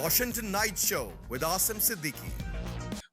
Washington Night Show with Asim Siddiqui.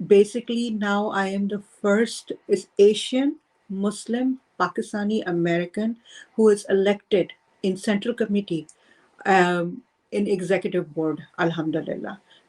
basically now I am the first is Asian Muslim Pakistani American who is elected in Central Committee in Executive Board, alhamdulillah.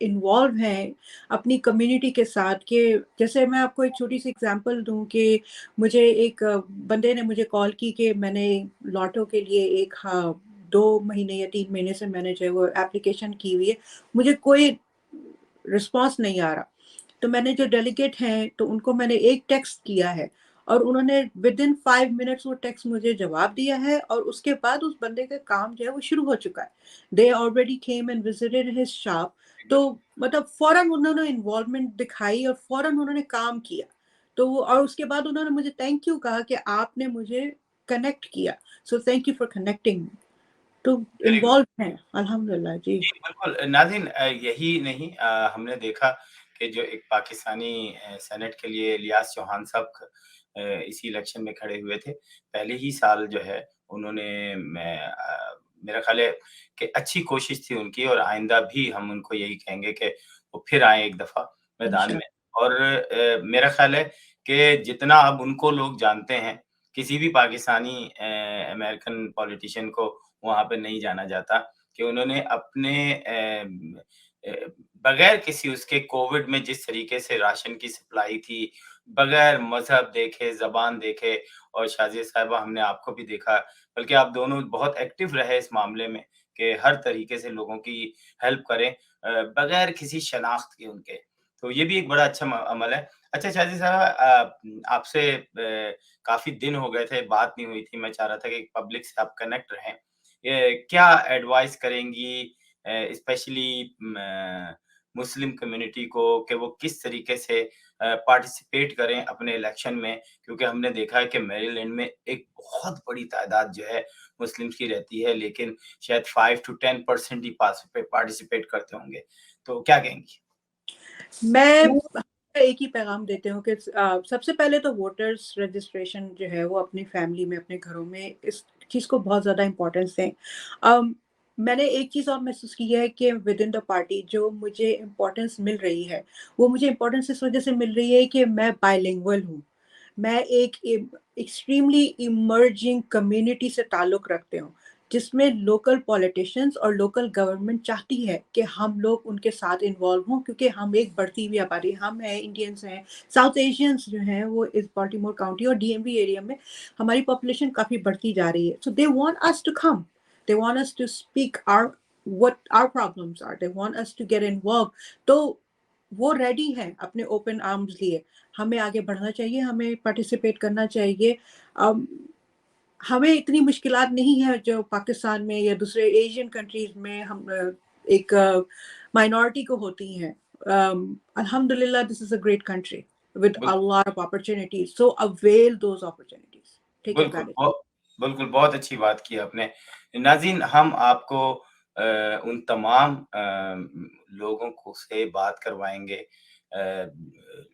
Involve ہیں اپنی community کے ساتھ کہ جیسے میں آپ کو ایک چھوٹی سی ایگزامپل دوں کہ مجھے ایک بندے نے مجھے کال کی کہ میں نے لاٹو کے لیے ایک 2 مہینے یا 3 مہینے سے میں نے جو ہے وہ اپلیکیشن کی ہوئی ہے، مجھے کوئی رسپانس نہیں آ رہا. تو میں نے جو ڈیلیگیٹ ہیں تو ان کو میں نے ایک ٹیکسٹ کیا ہے اور انہوں نے ود ان 5 منٹس وہ ٹیکسٹ مجھے جواب دیا ہے، اور اس کے بعد اس بندے کا کام جو ہے وہ شروع ہو چکا ہے. They already came and visited his shop. تو مطلب فوراً انہوں نے انوالومنٹ دکھائی اور فوراً انہوں نے کام کیا. تو اور اس کے بعد انہوں نے مجھے تھینک یو کہا کہ آپ نے مجھے کنیکٹ کیا. So thank you for connecting. تو ویری گڈ. انوالو ہیں الحمدللہ. جی جی بالکل ناظرین، یہی نہیں، ہم نے دیکھا کہ جو ایک پاکستانی سینٹ کے لیے الیاس چوہان صاحب اسی الیکشن میں کھڑے ہوئے تھے، پہلے ہی سال جو ہے انہوں نے میرا خیال ہے کہ اچھی کوشش تھی ان کی، اور آئندہ بھی ہم ان کو یہی کہیں گے کہ وہ پھر آئیں ایک دفعہ میدان میں. اور میرا خیال ہے کہ جتنا اب ان کو لوگ جانتے ہیں، کسی بھی پاکستانی امریکن پولیٹیشین کو وہاں پہ نہیں جانا جاتا کہ انہوں نے اپنے بغیر کسی اس کے کووڈ میں جس طریقے سے راشن کی سپلائی تھی، بغیر مذہب دیکھے، زبان دیکھے، اور شازیہ صاحبہ ہم نے آپ کو بھی دیکھا، بلکہ آپ دونوں بہت ایکٹیو رہے اس معاملے میں کہ ہر طریقے سے لوگوں کی ہیلپ کریں بغیر کسی شناخت کے ان کے. تو یہ بھی ایک بڑا اچھا عمل ہے. اچھا شازیہ صاحبہ، آپ سے کافی دن ہو گئے تھے، بات نہیں ہوئی تھی، میں چاہ رہا تھا کہ پبلک سے آپ کنیکٹ رہیں. کیا ایڈوائز کریں گی اسپیشلی مسلم کمیونٹی کو کہ وہ کس طریقے سے پارٹیسپیٹ کریں اپنے الیکشن میں؟ کیونکہ ہم نے دیکھا ہے کہ میری لینڈ میں ایک بہت بڑی تعداد جو ہے مسلم کی رہتی ہے، لیکن شاید 5 to 10% ہی پارٹیسپیٹ کرتے ہوں گے. تو کیا کہیں گی؟ میں ایک ہی پیغام دیتے ہوں کہ سب سے پہلے تو ووٹرز رجسٹریشن جو ہے وہ اپنی فیملی میں، اپنے گھروں میں اس چیز کو بہت زیادہ امپورٹنس دیں. میں نے ایک چیز اور محسوس کی ہے کہ ود ان دا پارٹی جو مجھے امپورٹنس مل رہی ہے، وہ مجھے امپورٹنس اس وجہ سے مل رہی ہے کہ میں بائی لنگول ہوں. میں ایک ایکسٹریملی ایمرجنگ کمیونٹی سے تعلق رکھتے ہوں، جس میں لوکل پولیٹیشنز اور لوکل گورنمنٹ چاہتی ہے کہ ہم لوگ ان کے ساتھ انوالو ہوں، کیونکہ ہم ایک بڑھتی ہوئی آبادی، ہم ہیں انڈینس ہیں، ساؤتھ ایشینس جو ہیں وہ اس بالٹیمور کاؤنٹی اور ڈی ایم وی ایریا میں ہماری پاپولیشن کافی بڑھتی جا رہی ہے. So they want us to come, they want us to speak what our problems are, they want us to get involved. تو وہ ریڈی ہیں اپنے اوپن آرمز لیے. ہمیں آگے بڑھنا چاہیے، ہمیں پارٹیسپیٹ کرنا چاہیے. ہمیں اتنی مشکلات نہیں ہیں جو پاکستان میں یا دوسرے ایشین کنٹریز میں ہم ایک مائنورٹی کو ہوتی ہیں. الحمدللہ this is a great country with a lot of opportunities, so avail those opportunities, take بالکل advantage. بالکل بہت اچھی بات کی آپ نے. ناظرین، ہم آپ کو ان تمام لوگوں کو سے بات کروائیں گے،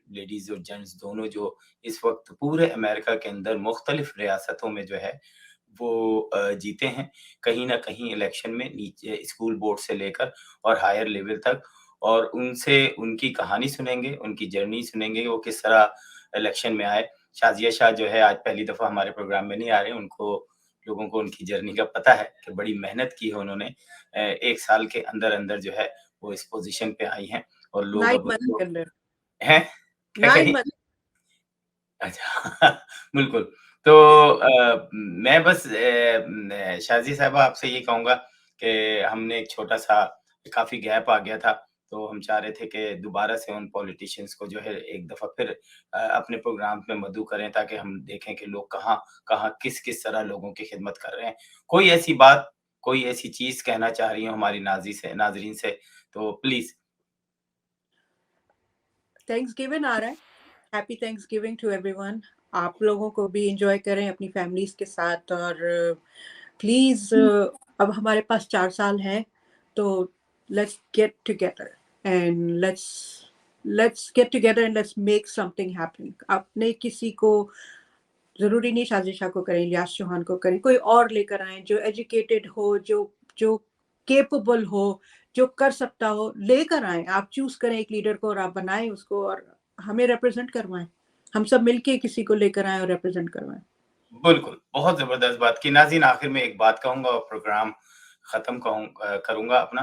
لیڈیز اور جینٹس دونوں، جو اس وقت پورے امریکہ کے اندر مختلف ریاستوں میں جو ہے وہ جیتے ہیں کہیں نہ کہیں الیکشن میں، نیچے اسکول بورڈ سے لے کر اور ہائر لیول تک، اور ان سے ان کی کہانی سنیں گے، ان کی جرنی سنیں گے، وہ کس طرح الیکشن میں آئے. شازیہ شاہ جو ہے آج پہلی دفعہ ہمارے پروگرام میں نہیں آ رہے، ان کو لوگوں کو ان کی جرنی کا پتہ ہے کہ بڑی محنت کی ہے انہوں نے. 1 سال کے اندر اندر جو ہے وہ اس پوزیشن پہ آئی ہیں، اور لوگ 9 اب months کے اندر ہیں کیا 9 کہیں. months. اچھا بالکل. تو میں بس شازیہ صاحبہ آپ سے یہ کہوں گا کہ ہم نے ایک چھوٹا سا کافی گیپ آ گیا تھا، تو ہم چاہ رہے تھے کہ دوبارہ سے ان پولیٹیشینز کو جو ہے ایک دفعہ پھر اپنے پروگرام میں مدعو کریں، تاکہ ہم دیکھیں کہ لوگ کہاں کہاں کس طرح لوگوں کی خدمت کر رہے ہیں. کوئی ایسی بات، کوئی ایسی چیز کہنا چاہ رہی ہوں ہماری ناظرین سے تو پلیز. تھینکس گیون آ رہا ہے. Happy thanksgiving to everyone. آپ لوگوں کو بھی انجوائے کریں اپنی فیملیز کے ساتھ، اور پلیز اب ہمارے پاس 4 سال ہیں، تو let's get together and let's get together and let's make something happen. اپنے کسی کو ضروری نہیں شازیہ شاہ کو کریں، الیاس چوہان کو کریں، کوئی اور لے کر آئیں جو ایجوکیٹڈ ہو، جو کیپبل ہو، جو کر سکتا ہو، لے کر آئیں. آپ چوز کریں ایک لیڈر کو اور آپ بنائیں اس کو، اور ہمیں ریپرزینٹ کروائیں. ہم سب مل کے کسی کو لے کر آئیں اور ریپرزینٹ کروائیں. بالکل بہت زبردست بات کی. ناظرین، آخر میں ایک بات کہوں گا اور پروگرام ختم کروں گا اپنا.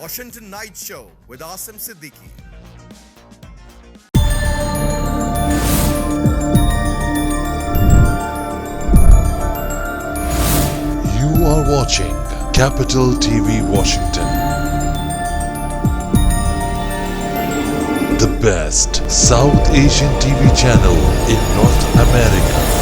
Washington Night Show with Asim Siddiqui. You are watching Capital TV Washington. The best South Asian TV channel in North America.